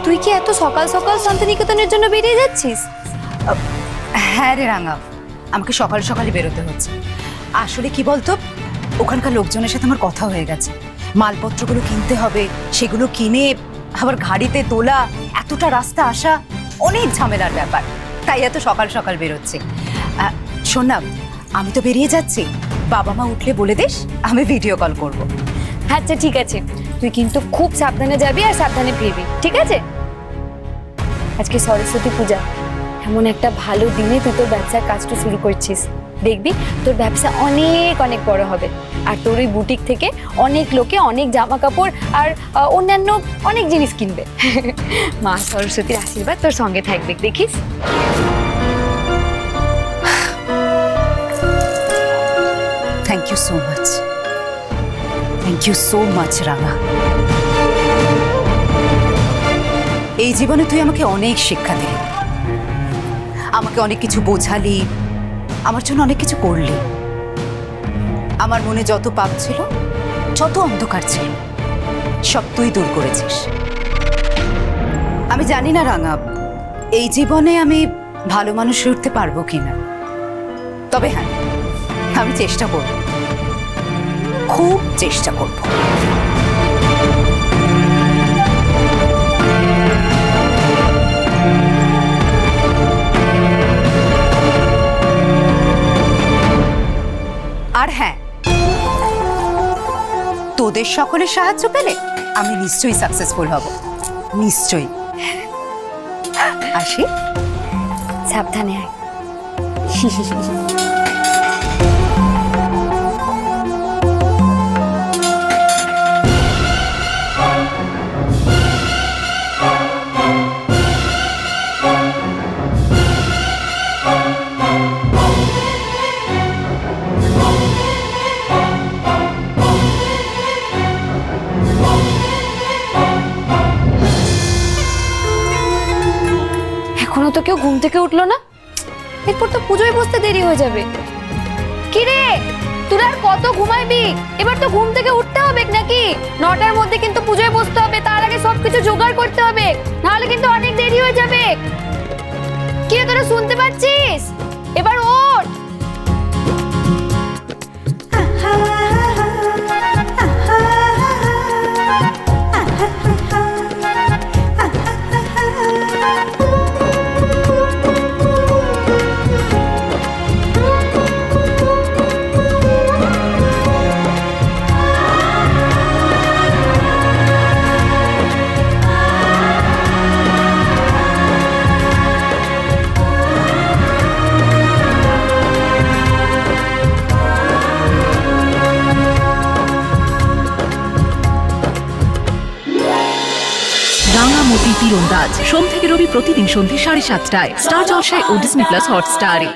তুই কি এত সকাল সকাল শান্তিনিকেতনের জন্য বেরিয়ে যাচ্ছিস? হ্যাঁ রে রাঙা, আমাকে সকাল সকালই বেরোতে হচ্ছে। আসলে কি বলতো, ওখানকার লোকজনের সাথে আমার কথা হয়ে গেছে। মালপত্রগুলো কিনতে হবে, সেগুলো কিনে আবার গাড়িতে তোলা, এতটা রাস্তা আসা অনেক ঝামেলার ব্যাপার, তাই এত সকাল সকাল বেরোচ্ছে। শোন না, আমি তো বেরিয়ে যাচ্ছি, বাবা মা উঠলে বলে দিস, আমি ভিডিও কল করব। আচ্ছা ঠিক আছে, তুই কিন্তু খুব সাবধানে যাবি আর সাবধানে ফিরবি, ঠিক আছে? আজকে সরস্বতী পূজা, এমন একটা ভালো দিনে তুই তোর ব্যবসার কাজটা শুরু করছিস। দেখবি তোর ব্যবসা অনেক অনেক বড় হবে, আর তোর ওই বুটিক থেকে অনেক লোকে অনেক জামা কাপড় আর অন্যান্য অনেক জিনিস কিনবে। মা সরস্বতীর আশীর্বাদ তোর সঙ্গে থাকবে, দেখিস। Thank you so much, thank you so much Ranga. এই জীবনে তুই আমাকে অনেক শিক্ষা দিলি, আমাকে অনেক কিছু বোঝালি, আমার জন্য অনেক কিছু করলি। আমার মনে যত পাপ ছিল, যত অন্ধকার ছিল, সব তুই দূর করেছিস। আমি জানি না রাঙা, এই জীবনে আমি ভালো মানুষ হয়ে উঠতে পারবো কিনা, তবে হ্যাঁ, আমি চেষ্টা করব, খুব চেষ্টা করব। আর হ্যাঁ, তোদের সকলের সাহায্য পেলে আমি নিশ্চয়ই সাকসেসফুল হব, নিশ্চয়ই। আসি, সাবধানে আয়। এখনো তো কেউ ঘুম থেকে উঠলো না, এরপর তো পুজোয় বসতে দেরি হয়ে যাবে। কি রে, তোরা আর কত ঘুমাইবি? এবার তো ঘুম থেকে উঠতে হবে নাকি? 9টার মধ্যে কিন্তু পুজোয় বসতে হবে, তার আগে সবকিছু জোগাড় করতে হবে, নাহলে কিন্তু অনেক দেরি হয়ে যাবে। কি রে, তোরা শুনতে পাচ্ছিস? এবার ওঠ। রাঙামতি তীরন্দাজ সোম থেকে রবি প্রতিদিন সন্ধ্যে 7:30টায় স্টার জলসায় ও ডিজনি প্লাস হটস্টারে।